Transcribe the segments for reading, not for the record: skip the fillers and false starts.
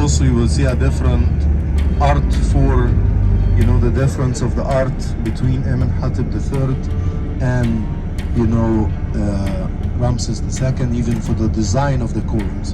also you will see a different art for, you know, the difference of the art between Amenhotep III and, you know, Ramses II, even for the design of the columns.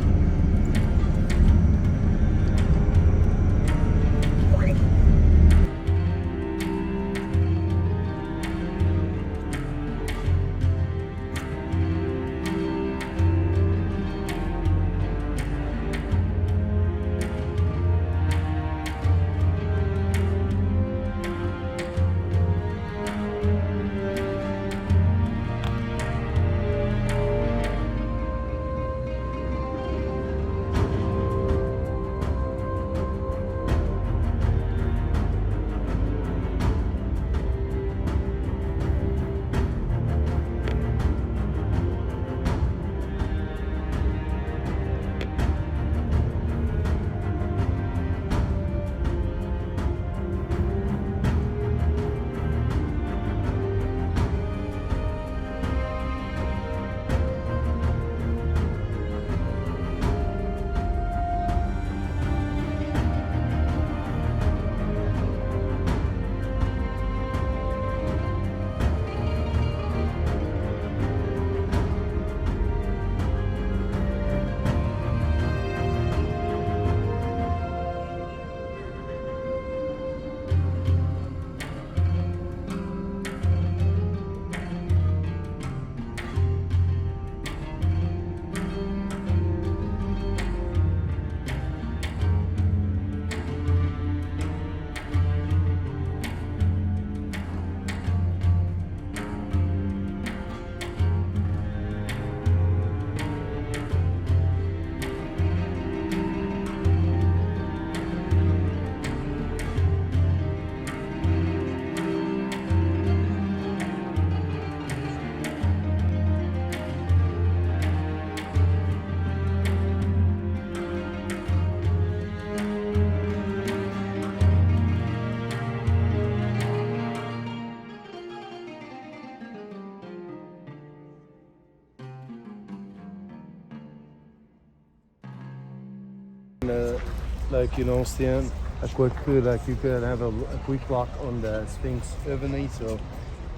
Like, you know, stand a quick, like you can have a quick walk on the Sphinx Ebony. So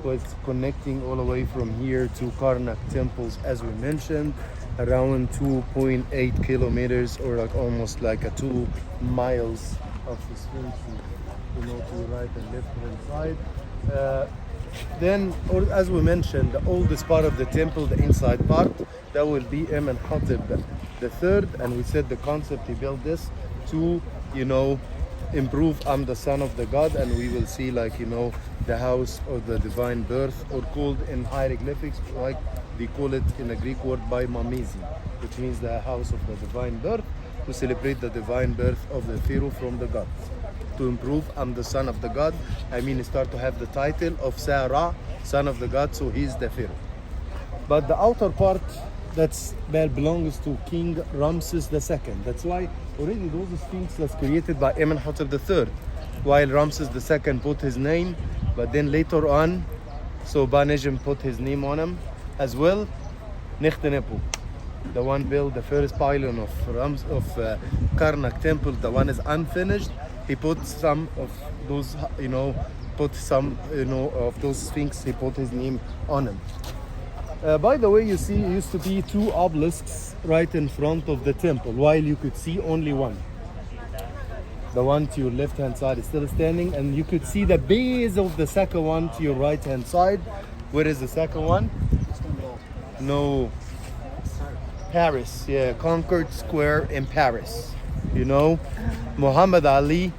it's connecting all the way from here to Karnak temples, as we mentioned, around 2.8 kilometers, or like almost like a 2 miles of the Sphinx, you know, to the right and left hand side. Then, as we mentioned, the oldest part of the temple, the inside part, that will be Amenhotep III, and we said the concept, he built this to, you know, improve I'm the son of the god, and we will see, like, you know, the house of the divine birth, or called in hieroglyphics, like they call it in a Greek word by Mamezi, which means the house of the divine birth, to celebrate the divine birth of the pharaoh from the gods. To improve I'm the son of the god, I mean, start to have the title of Sarah, son of the god, so he's the pharaoh. But the outer part, that belongs to King Ramses II. That's why already those sphinx was created by Amenhotep III, while Ramses II put his name, but then later on, so Banejim put his name on him as well. Nechtenepu, the one built the first pylon of Karnak temple, the one is unfinished. He put some of those, you know, of those sphinx, he put his name on him. By the way, you see, it used to be 2 obelisks right in front of the temple, while you could see only one. The one to your left hand side is still standing, and you could see the base of the second one to your right hand side. Where is the second one? No. Paris, yeah, Conquered Square in Paris. You know, Muhammad Ali,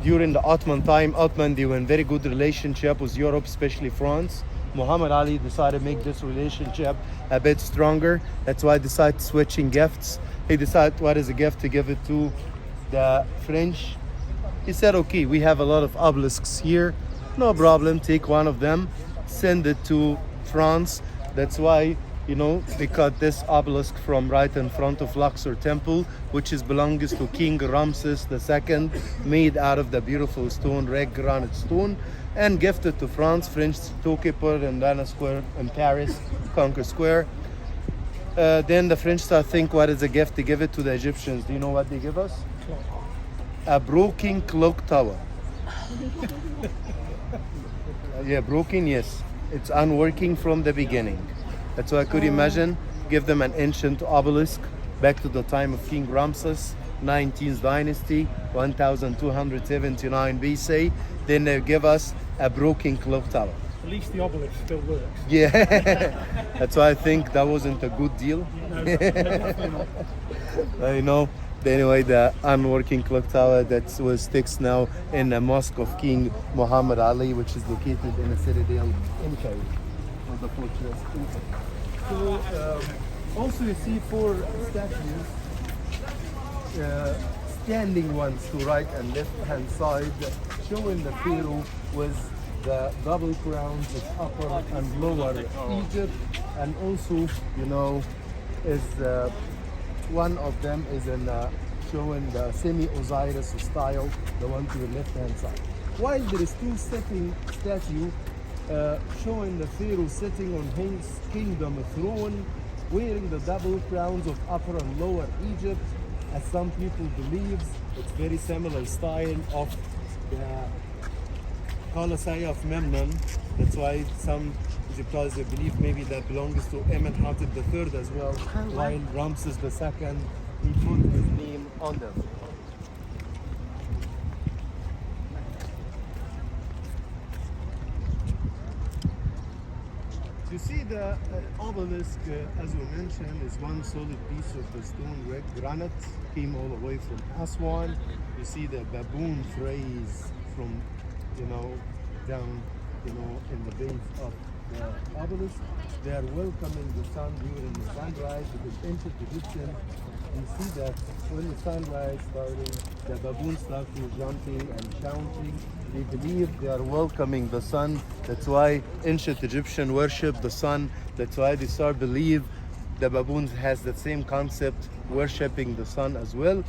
during the Ottoman time, they were in very good relationship with Europe, especially France. Muhammad Ali decided to make this relationship a bit stronger. That's why he decided switching gifts. He decided what is a gift to give it to the French. He said, okay, we have a lot of obelisks here. No problem, take one of them, send it to France. That's why, you know, they cut this obelisk from right in front of Luxor temple, which belongs to King Ramses II, made out of the beautiful stone, red granite stone, and gifted to France. French took it, put it in Dynasty Square in Paris, Conquer Square. Then the French start think, what is a gift to give it to the Egyptians? Do you know what they give us? clock? A broken clock tower. Yeah, broken, yes. It's unworking from the beginning. That's why I could imagine, give them an ancient obelisk back to the time of King Ramses, 19th dynasty, 1279 BC. Then they give us a broken clock tower. At least the obelisk still works. Yeah, that's why I think that wasn't a good deal. No, definitely not. I know. Anyway, the unworking clock tower that was fixed now in the mosque of King Muhammad Ali, which is located in a citadel in Cairo, or the fortress in Cairo. So, also you see four statues, standing ones to right and left hand side, showing the pharaoh with the double crowns of upper and lower Egypt, and also, you know, is one of them is in showing the semi-Osiris style, the one to the left-hand side. While there is two sitting statue showing the pharaoh sitting on his kingdom throne, wearing the double crowns of upper and lower Egypt, as some people believe. It's very similar style of the Colossi of Memnon. That's why some Egyptologists believe maybe that belongs to Amenhotep III as well, while Ramses II, he put his name on them. You see the obelisk, as we mentioned, is one solid piece of the stone red granite, came all the way from Aswan. You see the baboon phrase from, you know, down, you know, in the base of the obelisk. They are welcoming the sun during the sunrise, because ancient Egyptian, you see that when the sunrise starting, the baboons start to jumping and shouting. They believe they are welcoming the sun. That's why ancient Egyptian worship the sun. That's why they start believe the baboons has the same concept, worshipping the sun as well.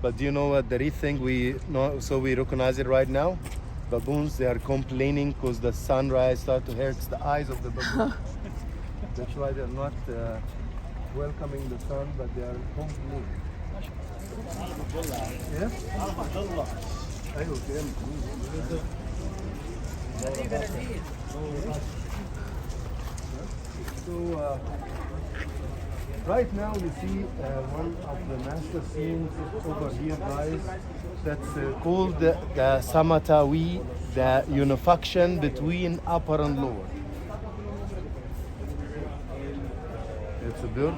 But do you know what the real thing we know? So we recognize it right now. Baboons, they are complaining because the sunrise start to hurt the eyes of the baboon. That's why they're not welcoming the sun, but they are complaining. Yeah? أيوة كده. So right now we see one of the master scenes over here, guys. That's called the Samatawi, the unification between upper and lower. It's a bird.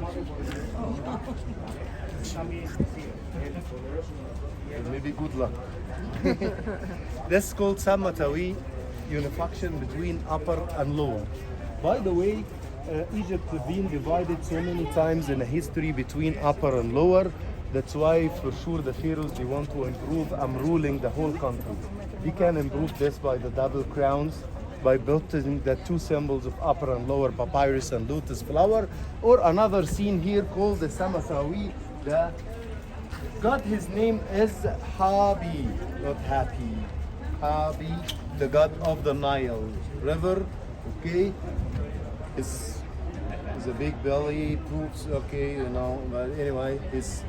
Maybe good luck. That's called Samatawi, unification between upper and lower. By the way, Egypt has been divided so many times in the history between upper and lower. That's why for sure the pharaohs, they want to improve ruling the whole country. We can improve this by the double crowns, by building the two symbols of upper and lower, papyrus and lotus flower, or another scene here called the Samatawi. The God, his name is Habi, not Happy. Habi, the god of the Nile River. Okay, is a big belly, poops. Okay, you know. But anyway, he's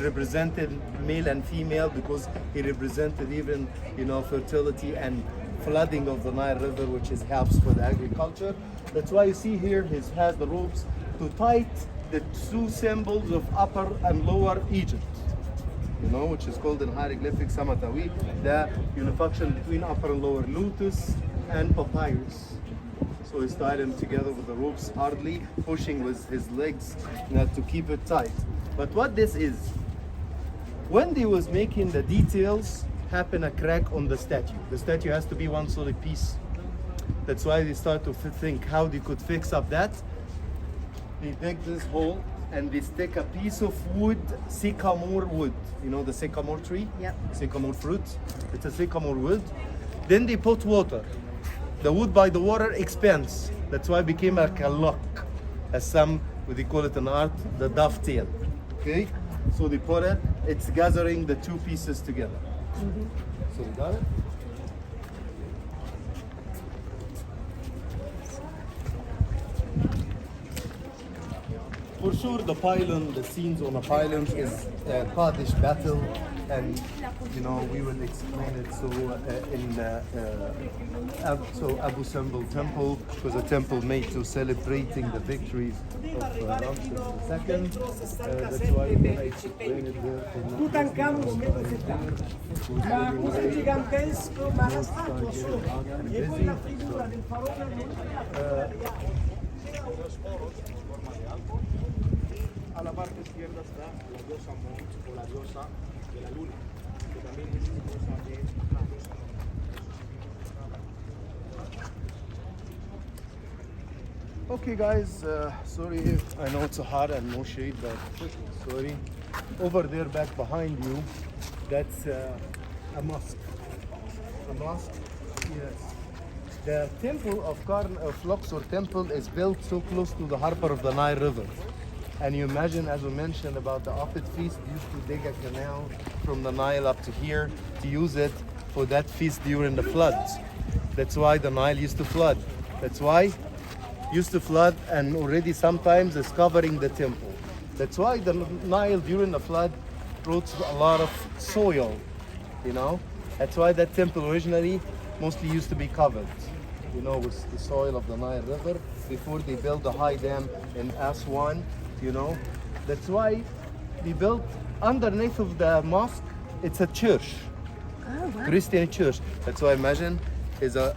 represented male and female because he represented even, you know, fertility and flooding of the Nile River, which is helps for the agriculture. That's why you see here he has the ropes to tie the two symbols of upper and lower Egypt, you know, which is called in hieroglyphic Samatawi, the unification between upper and lower lotus and papyrus. So he's tied them together with the ropes, hardly pushing with his legs, you know, to keep it tight. But what this is, when they was making the details, happened a crack on the statue. The statue has to be one solid piece. That's why they start to think how they could fix up that. They dig this hole and they stick a piece of wood, sycamore wood. You know the sycamore tree? Yep. Sycamore fruit. It's a sycamore wood. Then they put water. The wood by the water expands. That's why it became like a lock. As some, what they call it in art, the dovetail. Okay? So they put it, it's gathering the two pieces together. Mm-hmm. So we got it? For sure, the pylon, the scenes on a pylon is Kaddish battle. and we will explain it. So so Abu Simbel Temple was a temple made to celebrating the victories of Ramses II. That's why we're gonna explain it there. Tutankamon, questo gigantesco, ma era stato solo. E poi la figura del faraone A la parte izquierda está la diosa Amun o la diosa de la luna, que también es diosa de la diosa Amun. Okay guys, sorry if I know it's hot and no shade, but sorry. Over there back behind you, that's a mosque. A mosque? Yes. The temple of Luxor temple is built so close to the harbor of the Nile River. And you imagine, as we mentioned about the Apid feast, used to dig a canal from the Nile up to here to use it for that feast during the floods. That's why the Nile used to flood. That's why used to flood, and already sometimes it's covering the temple. That's why the Nile during the flood brought a lot of soil, That's why that temple originally mostly used to be covered, with the soil of the Nile River before they built the high dam in Aswan, That's why they built underneath of the mosque, it's a church, Christian church. That's why imagine is a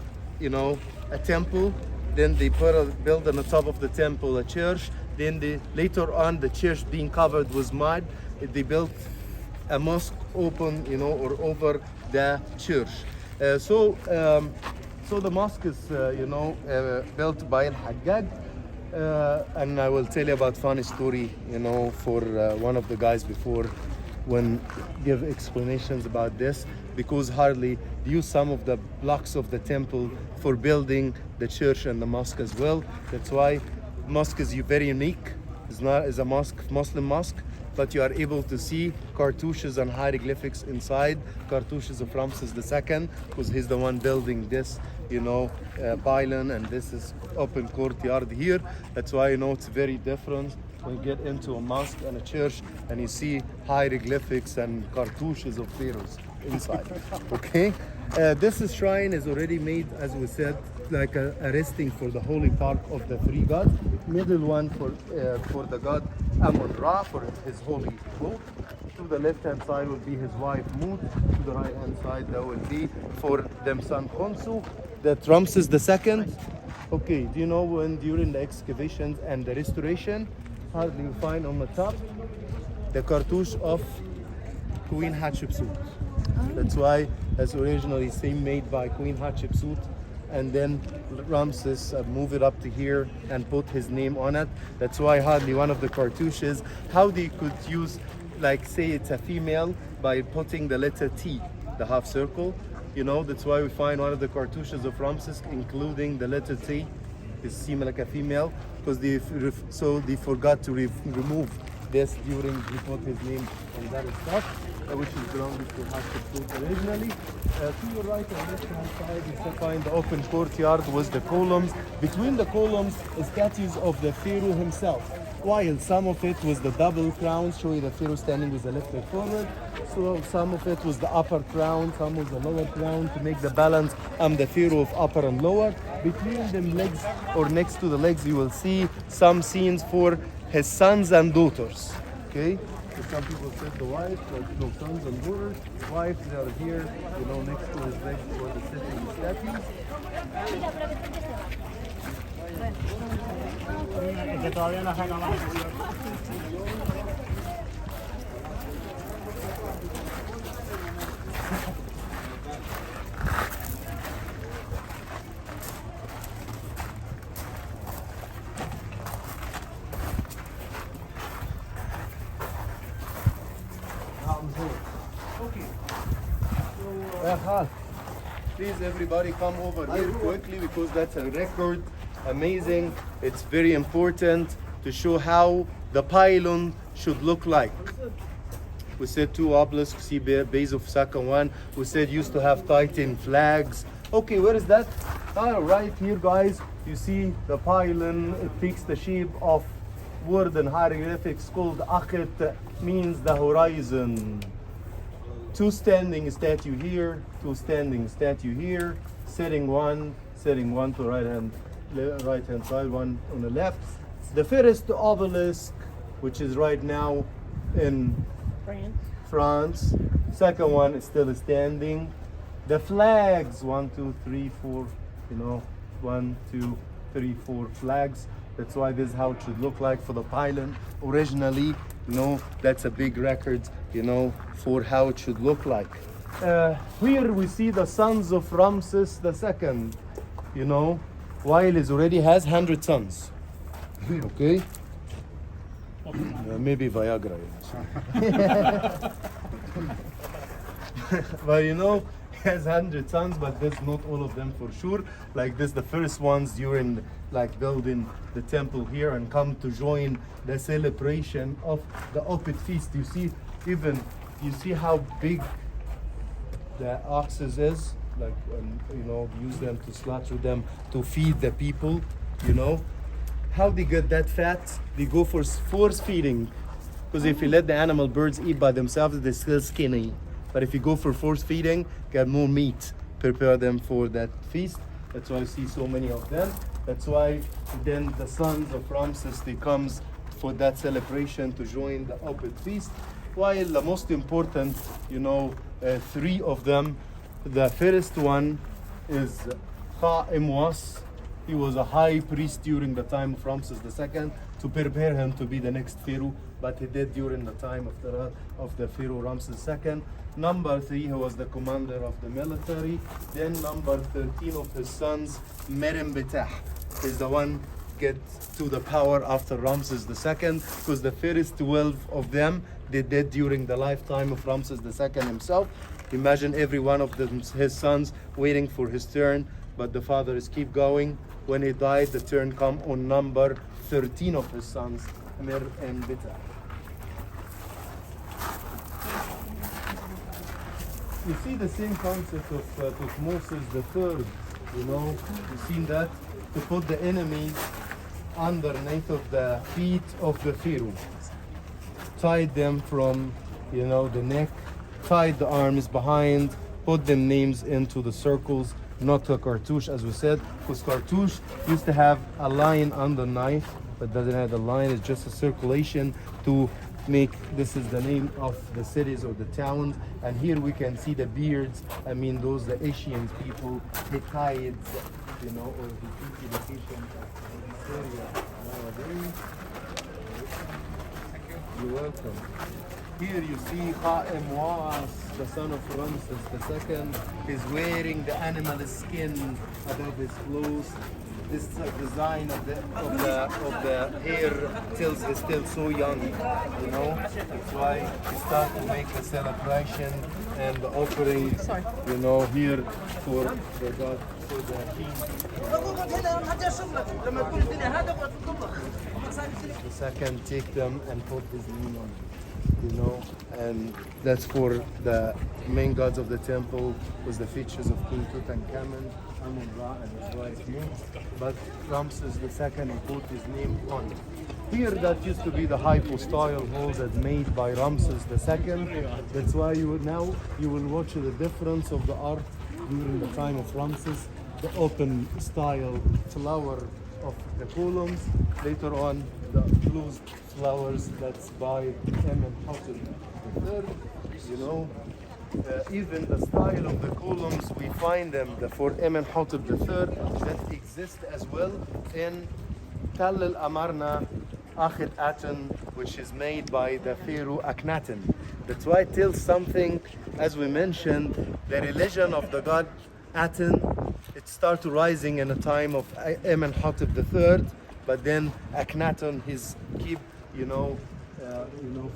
temple. Then they build on the top of the temple a church. Then later on, the church being covered with mud, they built a mosque open, or over the church. So the mosque is, built by Al-Hajjaj. And I will tell you about funny story, for one of the guys before when give explanations about this, because hardly use some of the blocks of the temple for building the church and the mosque as well. That's why mosque is very unique. It's a mosque, Muslim mosque, but you are able to see cartouches and hieroglyphics inside, cartouches of Ramses II, because he's the one building this, pylon, and this is open courtyard here. That's why it's very different when you get into a mosque and a church and you see hieroglyphics and cartouches of pharaohs inside. Okay, this shrine is already made, as we said, like a resting for the holy part of the three gods. Middle one for the god Amun-Ra, for his holy boat. To the left hand side will be his wife Mut. To the right hand side that will be for them son Khonsu. That Ramses II. Okay, do you know when during the excavations and the restoration, hardly you find on the top the cartouche of Queen Hatshepsut. That's why that's originally same made by Queen Hatshepsut, and then Ramses moved it up to here and put his name on it. That's why hardly one of the cartouches, how they could use, like say it's a female by putting the letter T, the half circle. That's why we find one of the cartouches of Ramses including the letter T. It seems like a female, because they forgot to remove this during he put his name on that stuff, which is belonging to Hatshepsut originally. To your right and left hand side, you find the open courtyard with the columns. Between the columns is statues of the pharaoh himself, while some of it was the double crown, showing the pharaoh standing with the left leg forward. So some of it was the upper crown, some was the lower crown to make the balance. The pharaoh of upper and lower. Between them legs, or next to the legs, you will see some scenes for his sons and daughters. Okay, so some people said the wife, sons and daughters. Wives, they are here, next to his legs for the sitting statues. Que todavía no se acaba. Please everybody come over here quickly, because that's a record. Amazing. It's very important to show how the pylon should look like. We said 2 obelisks, see base of second one. We said used to have Titan flags. Okay, where is that? Right here, guys. You see the pylon. It takes the shape of word and hieroglyphics called Akhet, means the horizon. two standing statue here, two standing statue here, setting one to right hand side, one on the left. The first obelisk, which is right now in France. Second one is still standing. The flags, 1, 2, 3, 4, 1, 2, 3, 4 flags. That's why this is how it should look like for the pylon. Originally, that's a big record, for how it should look like. Here we see the sons of Ramses II, while he already has 100 sons. Okay? Maybe Viagra. But he has 100 sons, but that's not all of them for sure. Like this, the first ones during building the temple here and come to join the celebration of the open feast. You see how big the oxes is, use them to slaughter them to feed the people. How they get that fat? They go for force feeding, because if you let the animal birds eat by themselves, they're still skinny. But if you go for force feeding, get more meat, prepare them for that feast. That's why I see so many of them. That's why then the sons of Ramses, they comes for that celebration to join the open feast. While the most important, three of them, the first one is Thutmose. He was a high priest during the time of Ramses II to prepare him to be the next pharaoh, but he did during the time of the pharaoh Ramses II. Number 3, he was the commander of the military. Then number 13 of his sons, Amenhotep is the one get to the power after Ramses II, because the first 12 of them they did during the lifetime of Ramses II himself. Imagine every one of his sons waiting for his turn, but the father is keep going. When he died, the turn come on number 13 of his sons, Amenhotep. You see the same concept of Thutmose III, you've seen that, to put the enemy underneath of the feet of the pharaoh. Tied them from, the neck, tied the arms behind, put them names into the circles, not a cartouche, as we said, because cartouche used to have a line underneath, but doesn't have a line, it's just a circulation to make, this is the name of the cities or the towns. And here we can see the beards, those the Asian people, Hittites, or the education of Syria nowadays. You're welcome. Here you see Thutmose, the son of Ramses II, is wearing the animal skin above his clothes. This design of the hair tells he's still so young, That's why we start to make the celebration and the offering, here for the God, for the king. The second take them and put his name on it, and that's for the main gods of the temple, was the features of King Tutankhamun, Amun-Ra and his wife name. But Ramses II, he put his name on it. Here that used to be the hypostyle hall that's made by Ramses II. That's why you will watch the difference of the art during the time of Ramses, the open style flower of the columns. Later on, the closed flowers that's by Amenhotep III. Even the style of the columns, we find them for Amenhotep III that exist as well in Tell al-Amarna Akhenaten, which is made by the pharaoh Akhenaten. That's why it tells something, as we mentioned, the religion of the god Aten, it started rising in the time of Amenhotep III, but then Akhenaten, his keep,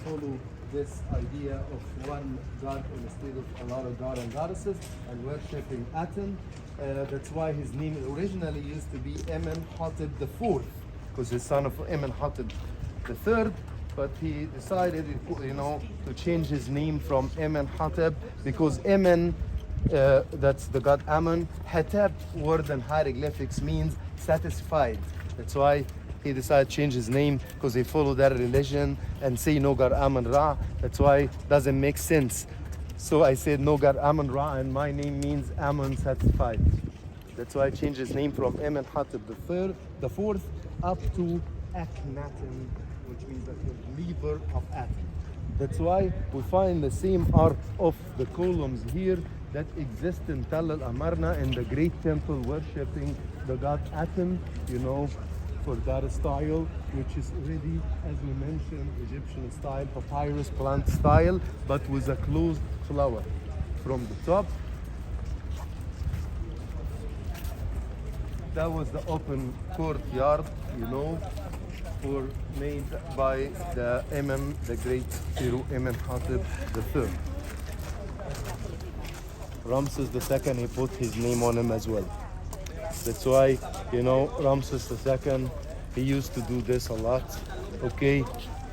follow this idea of one god instead of a lot of gods and goddesses, and worshipping Aten. That's why his name originally used to be Amenhotep IV, because he's son of Amenhotep III, but he decided, to change his name from Amenhotep, because Amen, that's the god Amun. Hetep, word and hieroglyphics, means satisfied. That's why he decided to change his name, because they follow that religion and say no god Amun-Ra. That's why it doesn't make sense So I said, no God, Amun-Ra, and my name means Amun satisfied. That's why I changed his name from Amenhotep the fourth, up to Akhenaten, which means that the believer of Aten. That's why we find the same art of the columns here that exist in Tell al-Amarna in the great temple worshipping the god Aten, for that style, which is already, as we mentioned, Egyptian style, papyrus plant style, but with a closed flower from the top. That was the open courtyard, made by the great pharaoh Amenhotep III. Ramses II, he put his name on him as well. That's why, Ramses II, he used to do this a lot. Okay,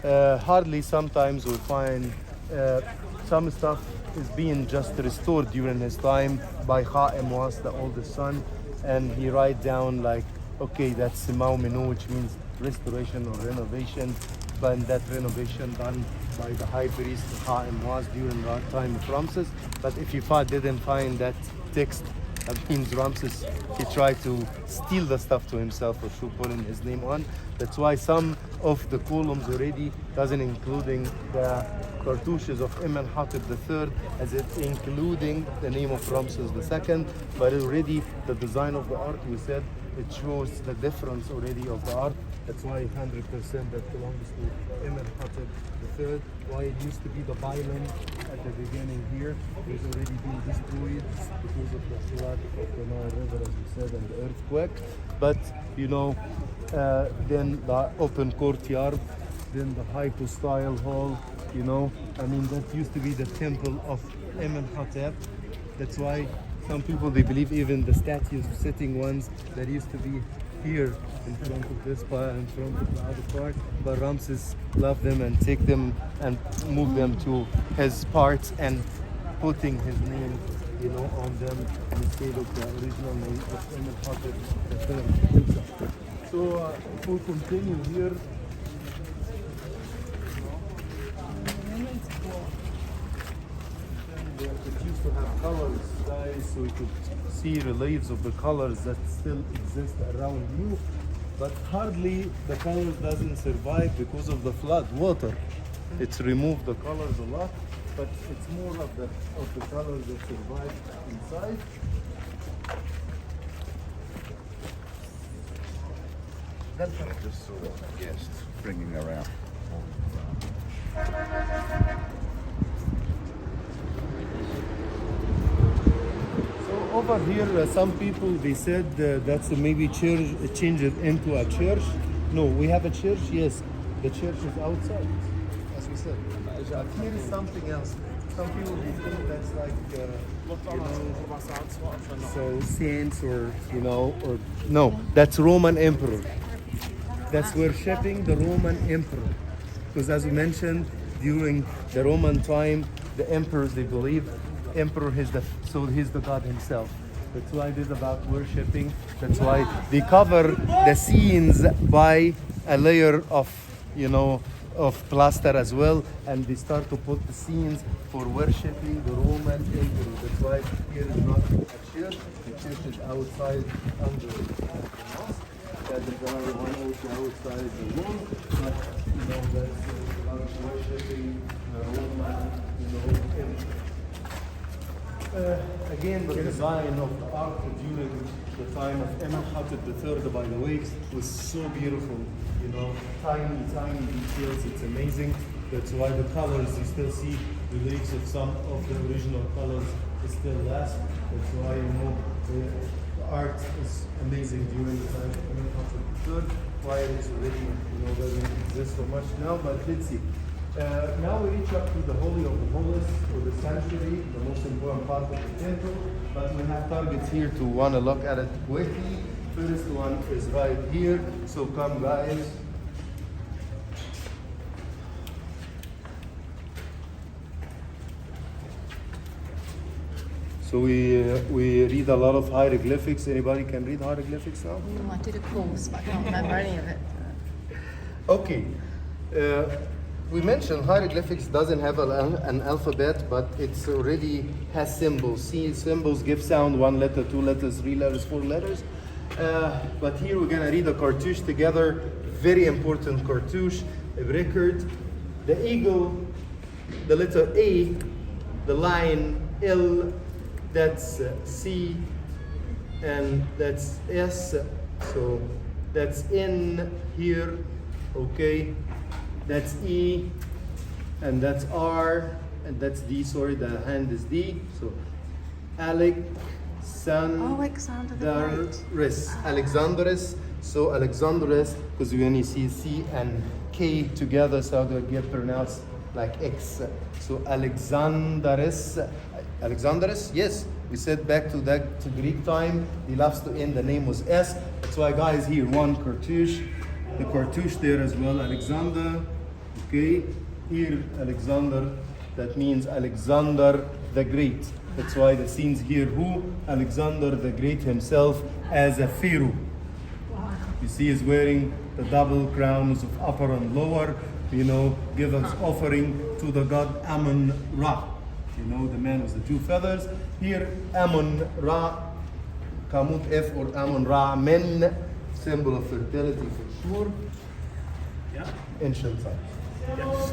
hardly sometimes we find some stuff is being just restored during his time by Thutmose, the oldest son, and he write down like, okay, that's Simau, which means restoration or renovation, but that renovation done by the high priest Thutmose during the time of Ramses. But if you didn't find that text, that means Ramses, he tried to steal the stuff to himself or to putting his name on. That's why some of the columns already doesn't including the cartouches of Amenhotep III, as it including the name of Ramses II, but already the design of the art, we said, it shows the difference already of the art. That's why 100% that belongs to Amenhotep III. Why it used to be the island at the beginning here, it's already been destroyed because of the flood of the Nile River, as we said, and the earthquake. But then the open courtyard, then the hypostyle hall, that used to be the temple of Amenhotep. That's why some people, they believe even the statues, sitting ones that used to be here in front of this part, in front of the other part, but Ramses loved them and take them and move them to his parts and putting his name, on them instead of the original name of Amenhotep III himself. So if we continue here, it used to have colors, guys, so we could see reliefs of the colors that still exist around you, but hardly the colors doesn't survive because of the flood water. It's removed the colors a lot, but it's more of the colors that survive inside. Just saw a guest bringing around. Over here, some people, they said that's maybe change it into a church. No, we have a church, yes. The church is outside, as we said. Here is something else. Some people, they think that's like, so saints or no, that's Roman emperor. That's worshipping the Roman emperor. Because as we mentioned, during the Roman time, the emperors, they believe emperor he's the god himself. That's why it is about worshipping. That's why they cover the scenes by a layer of of plaster as well, and they start to put the scenes for worshipping the Roman emperor. That's why here is not a church. The church is outside under the mosque. There's another one also outside the wall, but that's about worshipping the Roman emperor. Again, the design of the ark during the time of Amenhotep III, by the way, was so beautiful. Tiny details. It's amazing. That's why the colors, you still see reliefs of some of the original colors still last. That's why the art is amazing during the time of Amenhotep III. Why it is already doesn't exist so much now, but let's see. Now we reach up to the Holy of the Holies, or the sanctuary, the most important part of the temple, but we have targets here to want to look at it quickly. First one is right here, so come guys. So we read a lot of hieroglyphics. Anybody can read hieroglyphics now? I did a course, but I can't remember any of it. Okay. we mentioned hieroglyphics doesn't have an alphabet, but it's already has symbols. See, symbols give sound, 1 letter, 2 letters, 3 letters, 4 letters. But here we're gonna read the cartouche together. Very important cartouche, a record. The eagle, the letter A, the lion, L, that's C, and that's S. So that's N here, okay. That's E, and that's R, and that's D, sorry, the hand is D. So Alexandrus. Alexandrus. So Alexandrus, because when you see C and K together, so they get pronounced like X. So Alexandrus, yes. We said back to Greek time, he loves to end, the name was S. That's why, guys, here, 1 cartouche. The cartouche there as well, Alexander. Okay, here Alexander, that means Alexander the Great. That's why the scenes here, who? Alexander the Great himself as a pharaoh. You see he's wearing the double crowns of upper and lower, give us offering to the god Amun-Ra. The man with the 2 feathers. Here, Amun-Ra, Kamut F or Amun-Ra, men, symbol of fertility for sure. Yeah. Ancient times. Yes.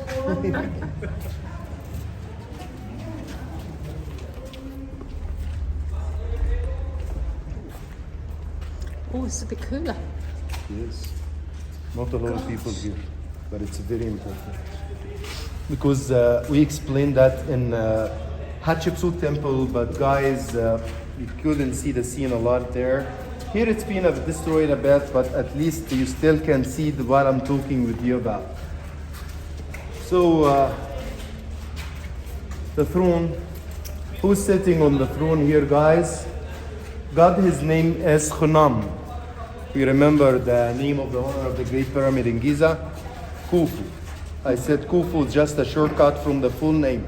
Oh, it's a bit cooler. Yes. Not a lot of people here, but it's very important. Because we explained that in Hatshepsut temple, but guys, you couldn't see the scene a lot there. Here it's been destroyed a bit, but at least you still can see what I'm talking with you about. So, the throne, who's sitting on the throne here, guys? God, his name is Khnum. You remember the name of the owner of the Great Pyramid in Giza? Khufu. I said Khufu is just a shortcut from the full name.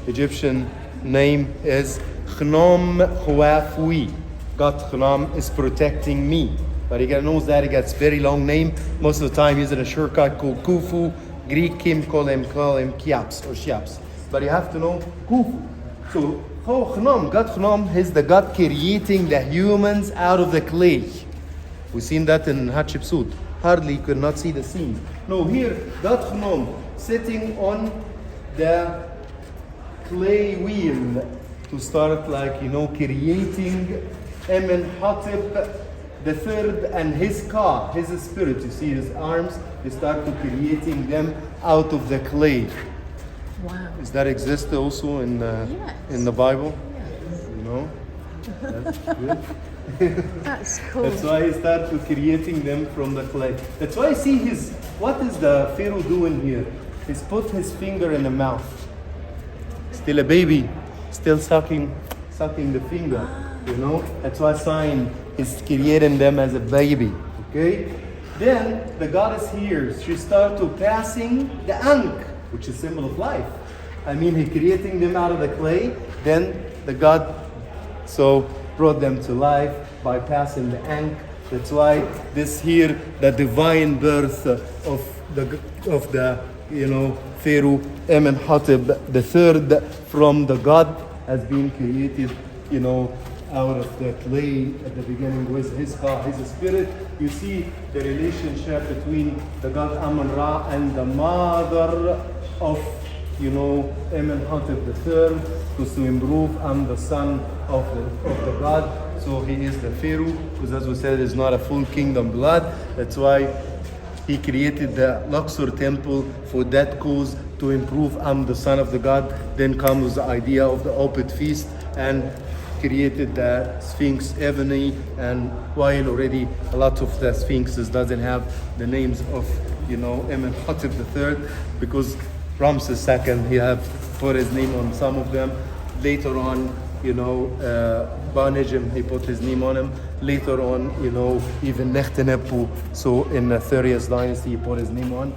Egyptian name is Khnum Khwafui. God Khnum is protecting me. But you gotta know that it gets very long name. Most of the time using a shortcut called Khufu. Greek Kim call him Cheops or Cheops. But you have to know Khufu. So Khnum, God Khnum is the God creating the humans out of the clay. We've seen that in Hatshepsut. Hardly you could not see the scene. No, here, God Khnum sitting on the clay wheel to start creating Amenhotep III and his ka, his spirit. You see his arms, they start to creating them out of the clay. Wow. Does that exist also in the Bible? Yes. That's good. That's cool. That's why he started creating them from the clay. That's why I see what is the pharaoh doing here? He's put his finger in the mouth. Still a baby, still sucking the finger, That's why sign is creating them as a baby, okay? Then the goddess here, she started passing the ankh, which is symbol of life. He creating them out of the clay, then the god brought them to life by passing the ankh. That's why this here, the divine birth of the Pharaoh Amenhotep III from the god has been created, out of the clay at the beginning with his ka, his spirit. You see the relationship between the god Amun-Ra and the mother of Amenhotep III, because to improve, I'm the son of the god, so he is the pharaoh, because as we said, it's not a full kingdom blood. That's why he created the Luxor temple for that cause, to improve, I'm the son of the god. Then comes the idea of the Opet feast, and created the Sphinx ebony, and while already a lot of the Sphinxes doesn't have the names of Amenhotep III, because Ramses II, he have put his name on some of them. Later on, Banejim, he put his name on him. Later on, even Nechtenepu, so in the 30th dynasty, he put his name on.